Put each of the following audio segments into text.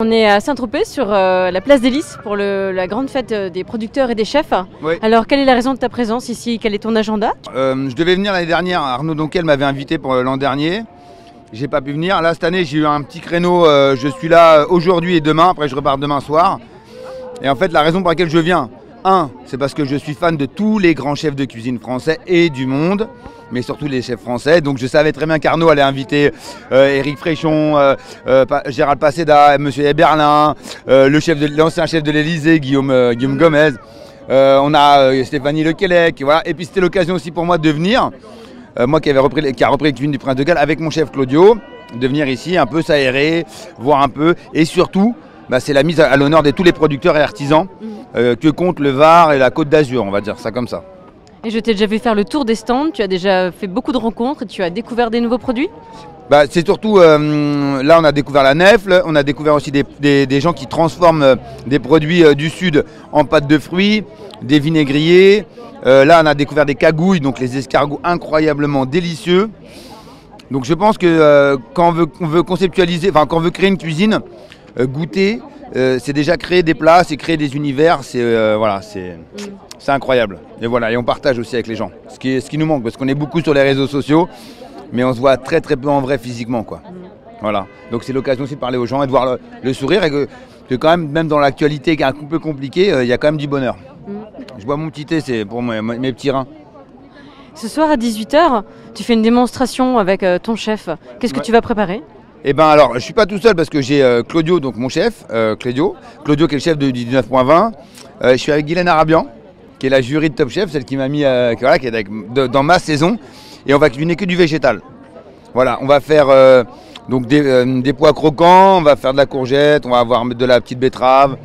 On est à Saint-Tropez sur la place des Lys pour la grande fête des producteurs et des chefs. Oui. Alors quelle est la raison de ta présence ici? Quel est ton agenda? Je devais venir l'année dernière, Arnaud Donquel m'avait invité pour l'an dernier. J'ai pas pu venir. Là cette année j'ai eu un petit créneau, je suis là aujourd'hui et demain, après je repars demain soir. Et en fait la raison pour laquelle je viens, c'est parce que je suis fan de tous les grands chefs de cuisine français et du monde, mais surtout les chefs français. Donc je savais très bien qu'Arnaud allait inviter Éric Fréchon, Gérald Paseda, Monsieur Eberlin, l'ancien chef de l'Élysée, Guillaume Gomez. On a Stéphanie Lequelec, voilà. Et puis c'était l'occasion aussi pour moi de venir, moi qui a repris les cuisines du Prince de Galles avec mon chef Claudio, de venir ici un peu s'aérer, voir un peu, et surtout, c'est la mise à l'honneur de tous les producteurs et artisans que compte le Var et la Côte d'Azur, on va dire ça comme ça. Et je t'ai déjà vu faire le tour des stands, tu as déjà fait beaucoup de rencontres et tu as découvert des nouveaux produits? C'est surtout, là on a découvert la nèfle, on a découvert aussi des gens qui transforment des produits du sud en pâte de fruits, des vinaigriers. Là on a découvert des cagouilles, donc les escargots incroyablement délicieux. Donc je pense que quand on veut conceptualiser, quand on veut créer une cuisine, goûter, c'est déjà créer des plats, c'est créer des univers, c'est incroyable. Et voilà, et on partage aussi avec les gens, ce qui nous manque, parce qu'on est beaucoup sur les réseaux sociaux, mais on se voit très très peu en vrai physiquement, quoi. Voilà, donc c'est l'occasion aussi de parler aux gens et de voir le sourire, et que quand même dans l'actualité qui est un peu compliquée, il y a quand même du bonheur. Je bois mon petit thé, c'est pour mes petits reins. Ce soir à 18 h, tu fais une démonstration avec ton chef. Qu'est-ce que tu vas préparer? Alors, je suis pas tout seul parce que j'ai Claudio, donc mon chef, Claudio qui est le chef du 19.20. Je suis avec Guylaine Arabian, qui est la jury de Top Chef, celle qui m'a mis, qui est dans ma saison. Et on va cuisiner que du végétal. Voilà, on va faire donc des pois croquants, on va faire de la courgette, on va avoir de la petite betterave,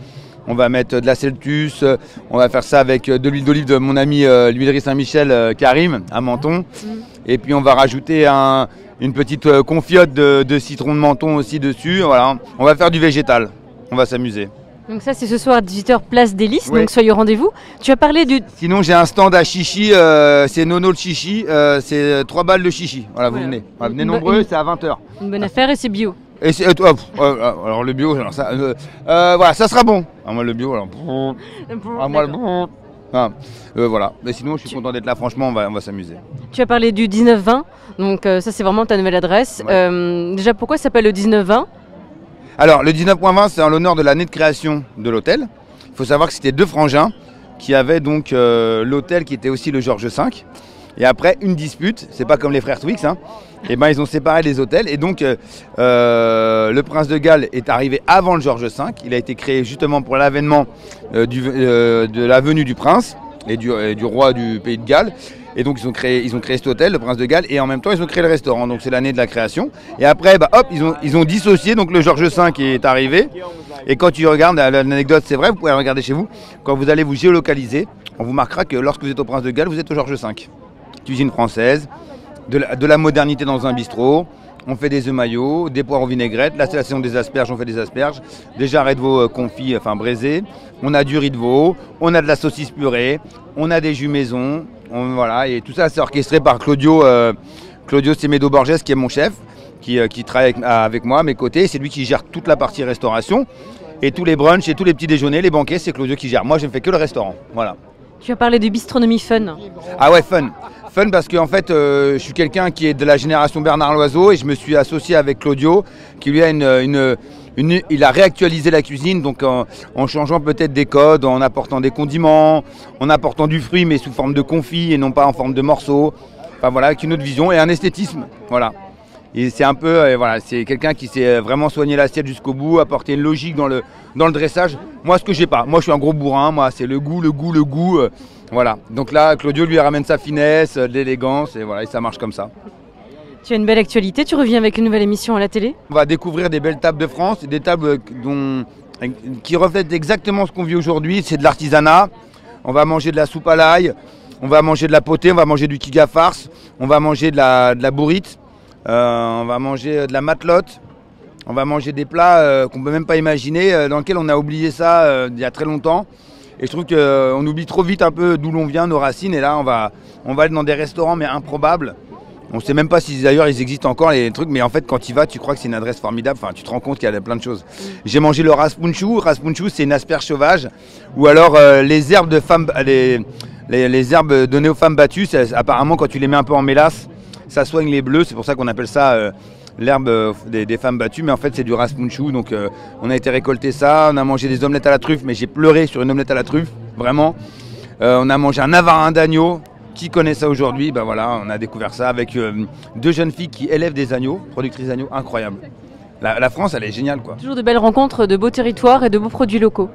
on va mettre de la celtus, on va faire ça avec de l'huile d'olive de mon ami l'huilerie Saint-Michel, Karim, à Menton. Et puis on va rajouter une petite confiote de citron de Menton aussi dessus. Voilà, on va faire du végétal, on va s'amuser. Donc ça c'est ce soir à 18 h place des Lys, oui. Donc soyez au rendez-vous. Tu as parlé du... Sinon j'ai un stand à chichi, c'est Nono le chichi, c'est 3 balles de chichi. Voilà, vous venez. Voilà, venez nombreux, c'est à 20 h. Une bonne affaire et c'est bio. Et alors le bio, alors ça, voilà, ça sera bon. Moi le bio, alors... moi le voilà. Mais sinon je suis content d'être là, franchement on va s'amuser. Tu as parlé du 19-20, donc ça c'est vraiment ta nouvelle adresse. Ouais. Déjà pourquoi ça s'appelle le 19-20? Alors le 19.20 c'est en l'honneur de l'année de création de l'hôtel. Il faut savoir que c'était 2 frangins qui avaient donc l'hôtel qui était aussi le Georges V. Et après une dispute, c'est pas comme les frères Twix, et ils ont séparé les hôtels. Et donc le Prince de Galles est arrivé avant le Georges V. Il a été créé justement pour l'avènement de la venue du prince et du roi du pays de Galles. Et donc ils ont créé cet hôtel, le Prince de Galles, et en même temps ils ont créé le restaurant. Donc c'est l'année de la création. Et après, ils ont dissocié. Donc le Georges V est arrivé. Et quand tu regardes, l'anecdote c'est vrai, vous pouvez la regarder chez vous. Quand vous allez vous géolocaliser, on vous marquera que lorsque vous êtes au Prince de Galles, vous êtes au Georges V. Cuisine française, de la modernité dans un bistrot. On fait des œufs maillots, des poires aux vinaigrettes. Là c'est la saison des asperges, on fait des asperges. Des jarrets de veau confits, braisés. On a du riz de veau, on a de la saucisse purée, on a des jus maison. Voilà, et tout ça c'est orchestré par Claudio Semedo Borges, qui est mon chef, qui travaille avec moi à mes côtés. C'est lui qui gère toute la partie restauration. Et tous les brunchs et tous les petits déjeuners, les banquets, c'est Claudio qui gère. Moi je ne fais que le restaurant. Voilà. Tu as parlé de bistronomie fun. Ah ouais, fun. Fun parce que en fait, je suis quelqu'un qui est de la génération Bernard Loiseau et je me suis associé avec Claudio, qui lui a il a réactualisé la cuisine, donc en changeant peut-être des codes, en apportant des condiments, en apportant du fruit mais sous forme de confit et non pas en forme de morceaux. Enfin voilà, avec une autre vision et un esthétisme. Voilà. Et c'est un peu, c'est quelqu'un qui s'est vraiment soigné l'assiette jusqu'au bout, apporter une logique dans le dressage. Moi, ce que j'ai pas, moi je suis un gros bourrin, moi c'est le goût. Voilà. Donc là, Claudio lui ramène sa finesse, l'élégance, et voilà, et ça marche comme ça. Tu as une belle actualité, tu reviens avec une nouvelle émission à la télé? On va découvrir des belles tables de France, des tables qui reflètent exactement ce qu'on vit aujourd'hui. C'est de l'artisanat. On va manger de la soupe à l'ail, on va manger de la potée, on va manger du kiga farce, on va manger de la bourrite. On va manger de la matelote, on va manger des plats qu'on ne peut même pas imaginer, dans lesquels on a oublié ça il y a très longtemps. Et je trouve qu'on oublie trop vite un peu d'où l'on vient, nos racines. Et là, on va aller dans des restaurants mais improbables, On ne sait même pas si d'ailleurs ils existent encore les trucs, mais en fait quand tu y vas, tu crois que c'est une adresse formidable. Enfin, tu te rends compte qu'il y a plein de choses. J'ai mangé le raspunchu. Raspunchu, c'est une asperge sauvage, ou alors les herbes de femmes, les herbes données aux femmes battues. Apparemment, quand tu les mets un peu en mélasse, ça soigne les bleus. C'est pour ça qu'on appelle ça l'herbe des femmes battues. Mais en fait, c'est du raspunchu. Donc, on a été récolter ça. On a mangé des omelettes à la truffe, mais j'ai pleuré sur une omelette à la truffe, vraiment. On a mangé un avarin d'agneau. Qui connaît ça aujourd'hui? Ben voilà, on a découvert ça avec 2 jeunes filles qui élèvent des agneaux, productrices d'agneaux, incroyable. La France, elle est géniale, quoi. Toujours de belles rencontres, de beaux territoires et de beaux produits locaux.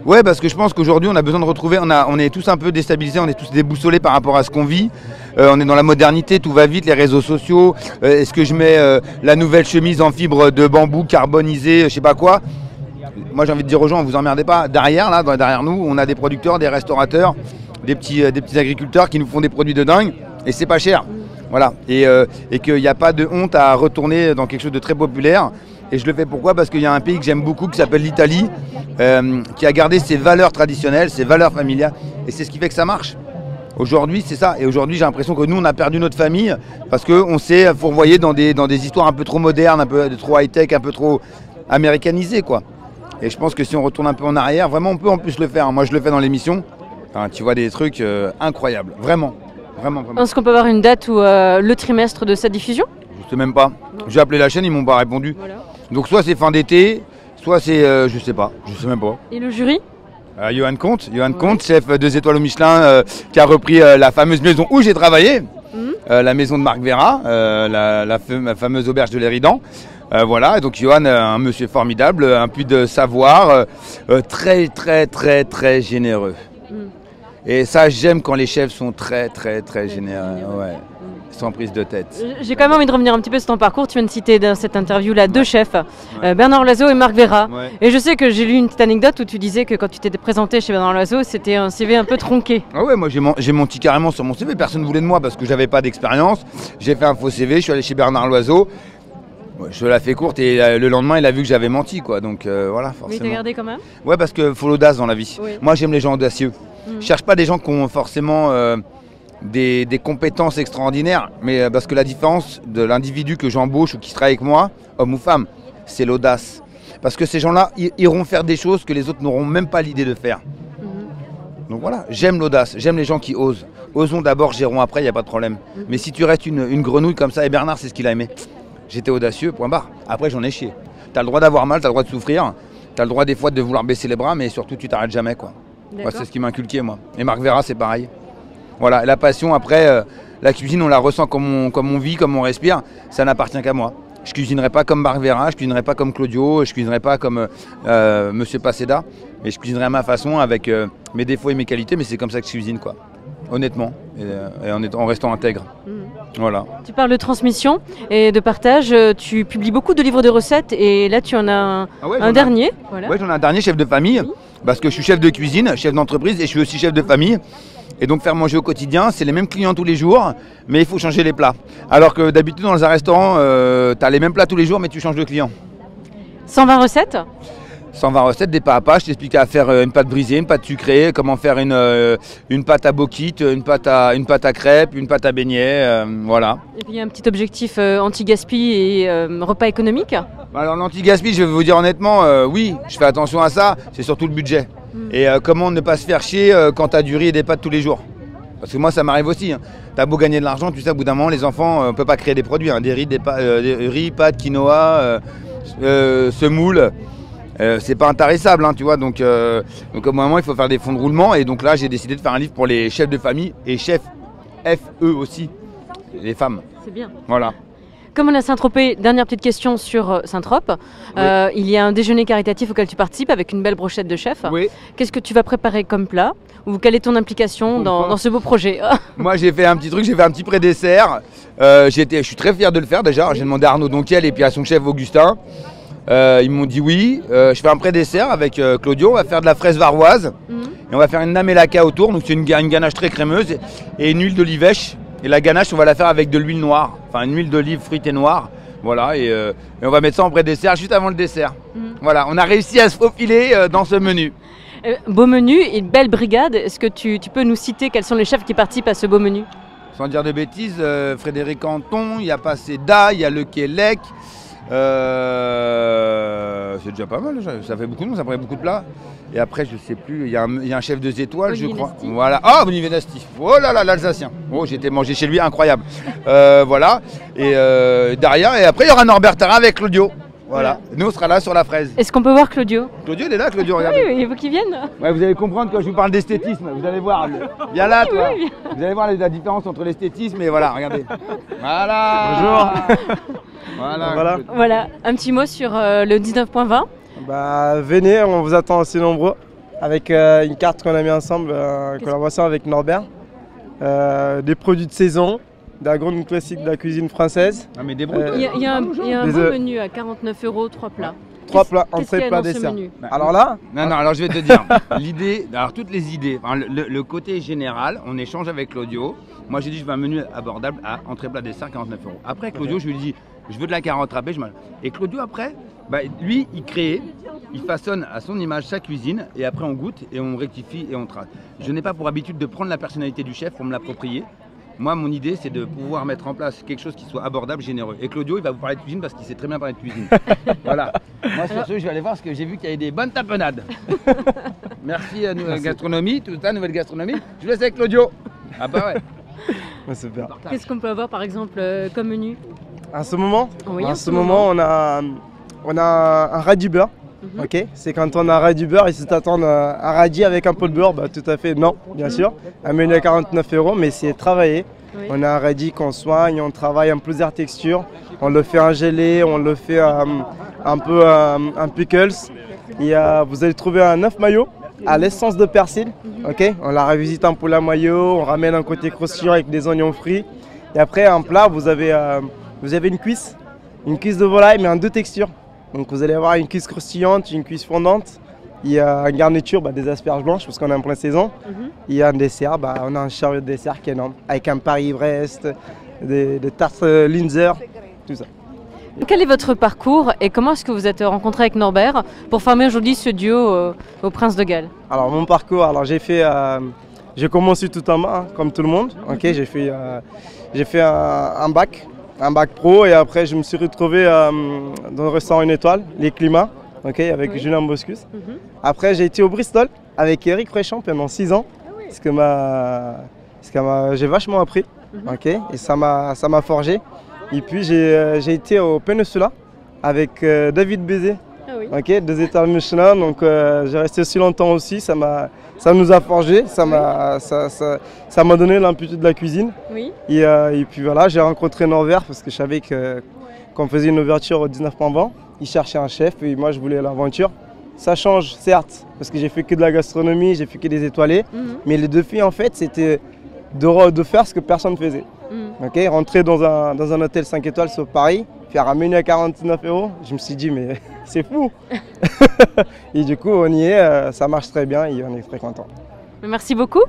Ouais, parce que je pense qu'aujourd'hui, on a besoin de retrouver, on est tous un peu déstabilisés, on est tous déboussolés par rapport à ce qu'on vit. On est dans la modernité, tout va vite, les réseaux sociaux. Est-ce que je mets la nouvelle chemise en fibre de bambou carbonisée, je sais pas quoi? Moi, j'ai envie de dire aux gens, vous emmerdez pas. Derrière, là, derrière nous, on a des producteurs, des restaurateurs, des petits agriculteurs qui nous font des produits de dingue, et c'est pas cher. Voilà. Et qu'il n'y a pas de honte à retourner dans quelque chose de très populaire. Et je le fais pourquoi? Parce qu'il y a un pays que j'aime beaucoup qui s'appelle l'Italie, qui a gardé ses valeurs traditionnelles, ses valeurs familiales, et c'est ce qui fait que ça marche. Aujourd'hui, c'est ça. Et aujourd'hui, j'ai l'impression que nous, on a perdu notre famille parce qu'on s'est fourvoyé dans des histoires un peu trop modernes, un peu trop high-tech, un peu trop américanisées, quoi. Et je pense que si on retourne un peu en arrière, vraiment, on peut en plus le faire. Moi, je le fais dans l'émission. Enfin, tu vois des trucs incroyables, vraiment. Est-ce qu'on peut avoir une date ou le trimestre de cette diffusion? Je sais même pas. J'ai appelé la chaîne, ils m'ont pas répondu. Voilà. Donc soit c'est fin d'été, soit c'est, je sais pas, je sais même pas. Et le jury? Johan Comte, chef 2 étoiles au Michelin, qui a repris la fameuse maison où j'ai travaillé, la maison de Marc Vera, la fameuse auberge de l'Éridan. Voilà, et donc Johan, un monsieur formidable, un puits de savoir, très généreux. Et ça, j'aime quand les chefs sont très généreux, ouais, sans prise de tête. J'ai quand même envie de revenir un petit peu sur ton parcours. Tu viens de citer dans cette interview-là 2 chefs, Bernard Loiseau et Marc Vera. Ouais. Et je sais que j'ai lu une petite anecdote où tu disais que quand tu t'étais présenté chez Bernard Loiseau, c'était un CV un peu tronqué. Ah ouais, moi j'ai menti carrément sur mon CV. Personne ne voulait de moi parce que j'avais pas d'expérience. J'ai fait un faux CV, je suis allé chez Bernard Loiseau. Je l'ai fait courte et le lendemain il a vu que j'avais menti, quoi. Donc voilà, forcément. Mais il t'a gardé quand même? Ouais, parce qu'il faut l'audace dans la vie. Oui. Moi j'aime les gens audacieux. Je cherche pas des gens qui ont forcément des compétences extraordinaires, mais parce que la différence de l'individu que j'embauche ou qui travaille avec moi, homme ou femme, c'est l'audace. Parce que ces gens-là iront faire des choses que les autres n'auront même pas l'idée de faire. Donc voilà, j'aime l'audace, j'aime les gens qui osent. Osons d'abord, gérons après, il n'y a pas de problème. Mais si tu restes une grenouille comme ça, et Bernard c'est ce qu'il a aimé. J'étais audacieux, point barre. Après j'en ai chié. T'as le droit d'avoir mal, t'as le droit de souffrir, t'as le droit des fois de vouloir baisser les bras, mais surtout tu t'arrêtes jamais, quoi. Ouais, c'est ce qui m'a inculqué, moi. Et Marc Vera, c'est pareil. Voilà, la passion, après, la cuisine, on la ressent comme on vit, comme on respire. Ça n'appartient qu'à moi. Je cuisinerai pas comme Marc Vera, je cuisinerai pas comme Claudio, je cuisinerai pas comme Monsieur Paseda, mais je cuisinerai à ma façon avec mes défauts et mes qualités, mais c'est comme ça que je cuisine, quoi. Honnêtement, et en restant intègre. Voilà. Tu parles de transmission et de partage, tu publies beaucoup de livres de recettes et là tu en as un dernier. Voilà. Oui, j'en ai un dernier, chef de famille, parce que je suis chef de cuisine, chef d'entreprise et je suis aussi chef de famille. Et donc faire manger au quotidien, c'est les mêmes clients tous les jours, mais il faut changer les plats. Alors que d'habitude dans un restaurant, tu as les mêmes plats tous les jours, mais tu changes de client. 120 recettes 120 recettes, des pas à pas. Je t'explique à faire une pâte brisée, une pâte sucrée, comment faire une pâte à bokit, une pâte à crêpes, une pâte à beignets, voilà. Et puis il y a un petit objectif anti-gaspi et repas économique. Alors l'anti-gaspi, je vais vous dire honnêtement, oui, je fais attention à ça, c'est surtout le budget. Et comment ne pas se faire chier quand tu as du riz et des pâtes tous les jours. Parce que moi ça m'arrive aussi, hein. T'as beau gagner de l'argent, tu sais, au bout d'un moment, les enfants, on ne peut pas créer des produits, hein. Des riz, pâtes, quinoa, semoule. C'est pas intarissable, hein, tu vois, donc au moment il faut faire des fonds de roulement et donc là j'ai décidé de faire un livre pour les chefs de famille et chefs FE aussi, les femmes. C'est bien. Voilà. Comme on a Saint-Tropez, dernière petite question sur Saint-Trope. Oui. Il y a un déjeuner caritatif auquel tu participes avec une belle brochette de chef. Oui. Qu'est-ce que tu vas préparer comme plat? Ou quelle est ton implication dans ce beau projet? Moi j'ai fait un petit truc, j'ai fait un petit pré-dessert. Je suis très fier de le faire déjà. J'ai demandé à Arnaud Donquiel et puis à son chef Augustin. Ils m'ont dit oui. Je fais un pré-dessert avec Claudio. On va faire de la fraise varoise et on va faire une namelaka autour. Donc c'est une ganache très crémeuse et une huile d'olivèche. Et la ganache, on va la faire avec de l'huile noire, enfin une huile d'olive fruitée noire. Voilà, et on va mettre ça en pré-dessert juste avant le dessert. Voilà, on a réussi à se faufiler dans ce menu. Beau menu et une belle brigade. Est-ce que tu peux nous citer quels sont les chefs qui participent à ce beau menu? sans dire de bêtises, Frédéric Anton, il y a Paseda, il y a Le Quélec. C'est déjà pas mal, ça fait beaucoup de monde, ça ferait beaucoup de plats. Et après, je sais plus, il y a un chef 2 étoiles, je crois. Voilà. Ah, Olivier Nasty. Oh là là, l'Alsacien. Oh, j'ai été manger chez lui, incroyable. Voilà. Et derrière, et après, il y aura Norbert Tarrin avec Claudio. Voilà. Nous, on sera là sur la fraise. Est-ce qu'on peut voir Claudio? Claudio, il est là, Claudio, regardez. Oui, il faut qu'il vienne. Ouais, vous allez comprendre quand je vous parle d'esthétisme. Vous allez voir. Viens là, toi. Oui. Vous allez voir la différence entre l'esthétisme et voilà, regardez. Voilà. Bonjour. Voilà, un petit mot sur le 19.20. Bah, venez, on vous attend aussi nombreux avec une carte qu'on a mis ensemble en collaboration avec Norbert. Des produits de saison, de la grande classique de la cuisine française. Ah, mais des il y a un beau menu à 49 €, 3 plats. 3 plats, entrée, plat, dessert. Alors là Non, alors je vais te dire, l'idée, alors toutes les idées, enfin, le côté général, on échange avec Claudio. Moi j'ai dit je veux un menu abordable à entrée, plat, dessert, 49 €. Après Claudio, je lui dis je veux de la carotte râpée. Et Claudio après, lui il crée, il façonne à son image sa cuisine et après on goûte et on rectifie et on trace. Je n'ai pas pour habitude de prendre la personnalité du chef pour me l'approprier. Moi, mon idée, c'est de pouvoir mettre en place quelque chose qui soit abordable, généreux. Et Claudio, il va vous parler de cuisine parce qu'il sait très bien parler de cuisine. Voilà. Moi, sur ce, je vais aller voir parce que j'ai vu qu'il y avait des bonnes tapenades. Merci à Nouvelle Gastronomie, tout ça, Nouvelle Gastronomie. Je vous laisse avec Claudio. Ah bah ouais. Super. Qu'est-ce qu'on peut avoir, par exemple, comme menu? À ce moment, oui, en ce moment, on a un radis beurre. Ok, c'est quand on a un radis beurre et si tu attends un radis avec un peu de beurre, bah, tout à fait non, bien sûr. Un menu à 49 €, mais c'est travaillé. Oui. On a un radis qu'on soigne, on travaille en plusieurs textures. On le fait en gelé, on le fait un peu en pickles. Et, vous allez trouver un œuf mayo à l'essence de persil. Ok, on la revisite en poulet mayo, on ramène un côté croustillant avec des oignons frits. Et après, en plat, vous avez une cuisse de volaille, mais en 2 textures. Donc vous allez avoir une cuisse croustillante, une cuisse fondante. Il y a une garniture, des asperges blanches parce qu'on est en pleine saison. Il y a un dessert, on a un chariot de dessert qui est énorme, avec un Paris-Brest, des tartes Linzer, tout ça. Quel est votre parcours et comment est-ce que vous êtes rencontré avec Norbert pour former aujourd'hui ce duo au Prince de Galles? Alors mon parcours, j'ai commencé tout en bas, comme tout le monde. Okay, j'ai fait un bac pro et après je me suis retrouvé dans le restaurant Une Étoile, Les Climats, avec Julien Boscus. Après j'ai été au Bristol avec Eric Fréchon pendant 6 ans, parce que j'ai vachement appris, et ça m'a forgé. Et puis j'ai été au Peninsula avec David Bézé, 2 étoiles Michelin, donc j'ai resté aussi longtemps aussi, ça nous a forgé, ça m'a donné l'amplitude de la cuisine. Oui. Et puis voilà, j'ai rencontré Norbert parce que je savais qu'on faisait une ouverture au 19.20. Il cherchait un chef et moi je voulais l'aventure. Ça change certes, parce que j'ai fait que de la gastronomie, j'ai fait que des étoilés. Mais les défis en fait c'était de faire ce que personne ne faisait. Rentrer dans un hôtel 5 étoiles sur Paris, faire un menu à 49 €, je me suis dit mais c'est fou. Et du coup on y est, ça marche très bien et on est très content. Merci beaucoup.